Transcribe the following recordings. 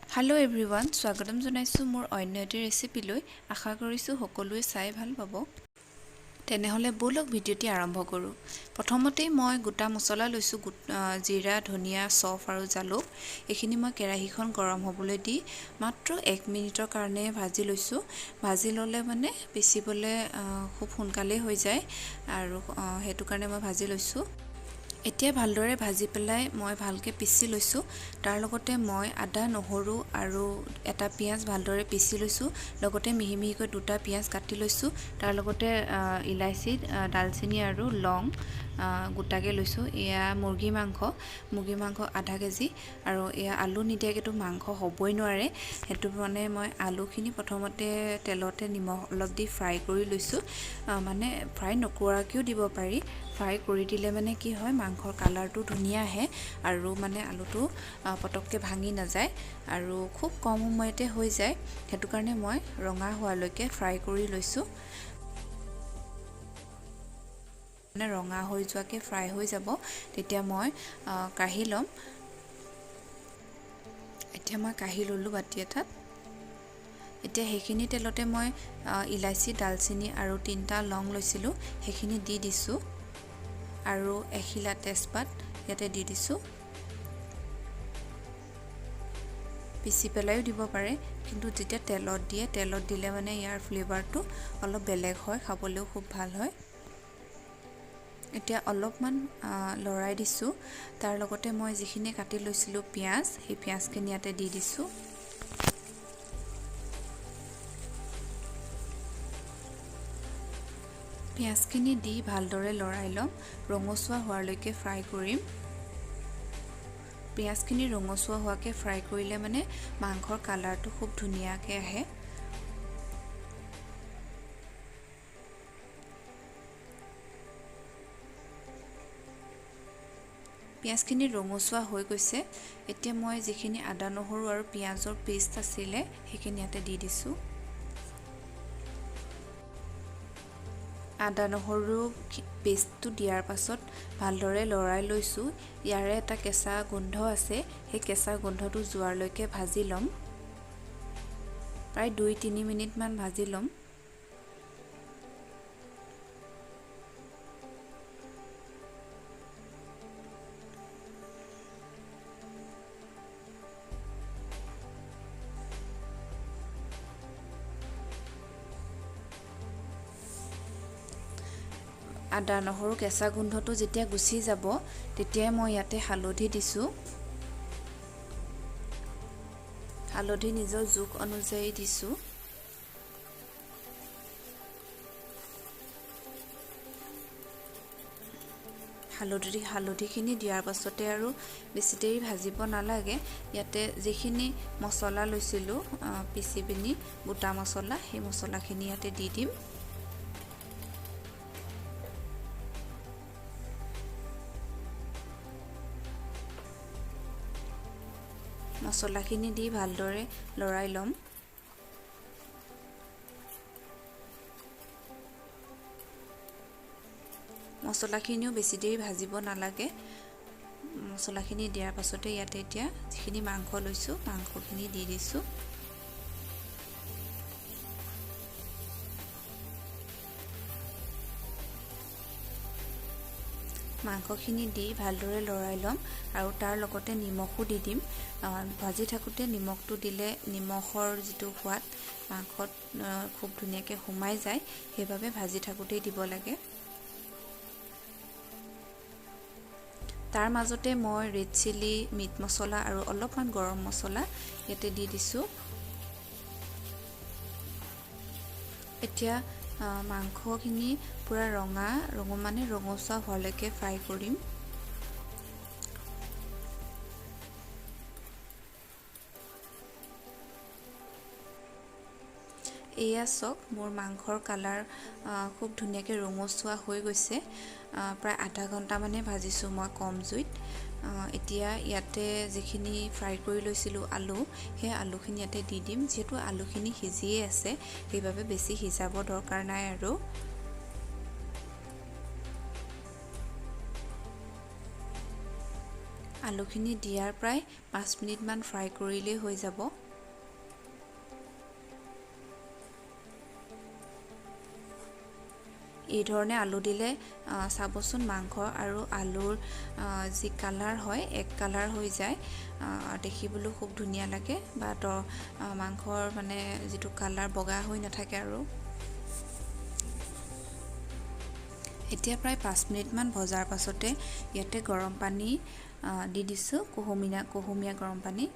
Hello everyone स्वागतम जनाइছোঁ মোৰ অন্য এটি ৰেচিপিলৈ আশা কৰিছোঁ সকলোৱে চাই ভাল পাব তেনেহলে বলক ভিডিঅ'টি আৰম্ভ কৰোঁ প্ৰথমতে মই গোটা মছলা লৈছোঁ জিৰা ধনিয়া চফ আৰু জালুক এইখিনি মই কেৰাহীখন গৰম হ'বলৈ দি মাত্ৰ 1 মিনিটৰ কাৰণে ভাজি লৈছোঁ ভাজি ললে মানে পিচিবলৈ খুব সোনকালে হৈ যায় আৰু হেতু কাৰণে মই ভাজি লৈছোঁ এতিয়া ভালদৰে ভাজি পেলাই মই ভালকৈ পিচি লৈছোঁ তাৰ লগতে মই আদা নহৰু আৰু এটা পিয়াজ ভালদৰে পিচি লৈছোঁ লগতে মিহি মিহিকৈ দুটা পিয়াজ কাটি লৈছোঁ তাৰ লগতে ইলাইচি দালচিনি আৰু লং গোটাকৈ লৈছোঁ এয়া মুৰ্গী মাংস আধা কেজি আৰু এয়া আলু নিদিয়াকেতো মাংস হ'বই নোৱাৰে হেতু মানে মই আলুখিনি প্ৰথমতে তেলতে নিমখ অলপ দি ফ্ৰাই কৰি লৈছোঁ মানে ফ্ৰাই নকৰাকেও দিব পাৰি ফ্ৰাই কৰি দিলে মানে কি হয় মাংসৰ কালাৰটো ধুনীয়া আহে আৰু মানে আলুটো পটককৈ ভাঙি নাযায় আৰু খুব কম সময়তে হৈ যায় হেতু কাৰণে মই ৰঙা হোৱালৈকে ফ্ৰাই কৰি লৈছোঁ মানে ৰঙা হৈ যোৱাকৈ ফ্ৰাই হৈ যাব তেতিয়া মই কাঢ়ি ল'ম এতিয়া মই কাঢ়ি ল'লোঁ বাটি এটাত এতিয়া সেইখিনি তেলতে মই ইলাইচি দালচিনি আৰু 3টা লং লৈছিলোঁ সেইখিনি দি দিছোঁ আৰু এখিলা তেজপাত ইয়াতে দি দিছোঁ পিচি পেলাইও দিব পাৰে কিন্তু যেতিয়া তেলত দিলে মানে ইয়াৰ ফ্লেভাৰটো অলপ বেলেগ হয় খাবলৈও খুব ভাল হয় এতিয়া অলপমান লৰাই দিছোঁ তাৰ লগতে মই যিখিনি কাটি লৈছিলোঁ পিয়াজ সেই পিয়াজখিনি ইয়াতে দি দিছোঁ পিয়াজখিনি দি ভালদৰে লৰাই ল'ম ৰঙচুৱা হোৱালৈকে ফ্ৰাই কৰিম পিয়াজখিনি ৰঙচুৱা হোৱাকৈ ফ্ৰাই কৰিলে মানে মাংসৰ কালাৰটো খুব ধুনীয়াকৈ আহে পিয়াজখিনি ৰঙচুৱা হৈ গৈছে এতিয়া মই যিখিনি আদা নহৰু আৰু পিয়াজৰ পেষ্ট আছিলে সেইখিনি ইয়াতে দি দিছোঁ আদা নহৰু পেষ্টটো দিয়াৰ পাছত ভালদৰে লৰাই লৈছোঁ ইয়াৰে এটা কেঁচা গোন্ধ আছে সেই কেঁচা গোন্ধটো যোৱালৈকে ভাজি ল'ম প্ৰায় 2-3 মিনিটমান ভাজি ল'ম আদা নহৰু কেঁচা গোন্ধটো যেতিয়া গুচি যাব তেতিয়াই মই ইয়াতে হালধি দিছোঁ হালধি নিজৰ জোখ অনুযায়ী দিছোঁ হালধিখিনি দিয়াৰ পাছতে আৰু বেছি দেৰি ভাজিব নালাগে ইয়াতে যিখিনি মছলা লৈছিলোঁ পিচি পিনি গোটা মছলা সেই মছলাখিনি ইয়াতে দি দিম মছলাখিনি দি ভালদৰে লৰাই ল'ম মছলাখিনিও বেছি দেৰি ভাজিব নালাগে মছলাখিনি দিয়াৰ পাছতে ইয়াতে এতিয়া যিখিনি মাংস লৈছোঁ মাংসখিনি দি দিছোঁ মাংসখিনি দি ভালদৰে লৰাই ল'ম আৰু তাৰ লগতে নিমখো দি দিম ভাজি থাকোঁতে নিমখটো দিলে নিমখৰ যিটো সোৱাদ মাংসত খুব ধুনীয়াকৈ সোমাই যায় সেইবাবে ভাজি থাকোঁতেই দিব লাগে তাৰ মাজতে মই ৰেড চিলি মিট মছলা আৰু অলপমান গৰম মছলা ইয়াতে দি দিছোঁ এতিয়া মাংসখিনি পুৰা ৰঙচুৱা হোৱালৈকে ফ্ৰাই কৰিম এয়া চাওক মোৰ মাংসৰ কালাৰ খুব ধুনীয়াকৈ ৰঙচুৱা হৈ গৈছে প্ৰায় আধা ঘণ্টা মানে ভাজিছোঁ মই কম জুইত এতিয়া ইয়াতে যিখিনি ফ্ৰাই কৰি লৈছিলোঁ আলু সেই আলুখিনি ইয়াতে দি দিম যিহেতু আলুখিনি সিজিয়ে আছে সেইবাবে বেছি সিজাব দৰকাৰ নাই আৰু আলুখিনি দিয়াৰ প্ৰায় 5 মিনিটমান ফ্ৰাই কৰিলেই হৈ যাব। এই ধৰণে আলু দিলে চাবচোন মাংস আৰু আলুৰ যি কালাৰ হয় এক কালাৰ হৈ যায়, দেখিবলৈ খুব ধুনীয়া লাগে বা মাংসৰ মানে যিটো কালাৰ বগা হৈ নাথাকে আৰু। এতিয়া প্ৰায় 5 মিনিটমান ভজাৰ পাছতে ইয়াতে গৰম পানী দি দিছোঁ, কুহুমীয়া গৰম পানী।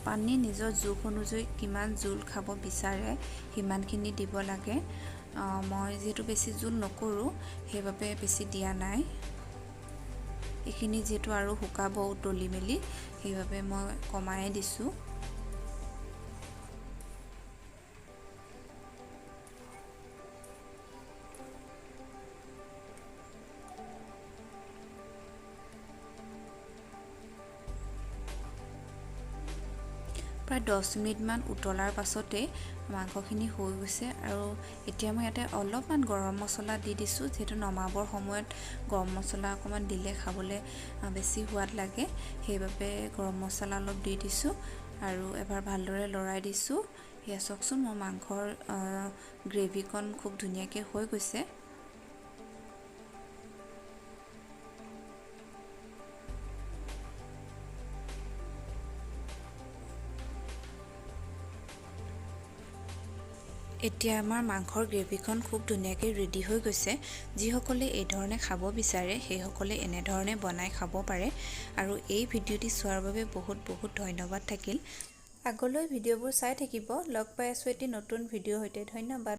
পানী নিজৰ জোখ অনুযায়ী কিমান জোল খাব বিচাৰে সিমানখিনি দিব লাগে। মই যিহেতু বেছি জোল নকৰোঁ সেইবাবে বেছি দিয়া নাই। এইখিনি যিহেতু আৰু শুকাব উতলি মেলি, সেইবাবে মই কমাই দিছোঁ। প্ৰায় 10 মিনিটমান উতলাৰ পাছতে মাংসখিনি হৈ গৈছে আৰু এতিয়া মই ইয়াতে অলপমান গৰম মছলা দি দিছোঁ, যিহেতু নমাবৰ সময়ত গৰম মছলা অকণমান দিলে খাবলৈ বেছি সোৱাদ লাগে, সেইবাবে গৰম মছলা অলপ দি দিছোঁ আৰু এবাৰ ভালদৰে লৰাই দিছোঁ। সেয়া চাওকচোন মোৰ মাংসৰ গ্ৰেভিকণ খুব ধুনীয়াকৈ হৈ গৈছে। এতিয়া আমাৰ মাংসৰ গ্ৰেভিখন খুব ধুনীয়াকৈ ৰেডি হৈ গৈছে। যিসকলে এই ধৰণে খাব বিচাৰে সেইসকলে এনেধৰণে বনাই খাব পাৰে। আৰু এই ভিডিঅ'টি চোৱাৰ বাবে বহুত বহুত ধন্যবাদ থাকিল। আগলৈ ভিডিঅ'বোৰ চাই থাকিব। লগ পাই আছোঁ এটি নতুন ভিডিঅ'ৰ সৈতে। ধন্যবাদ।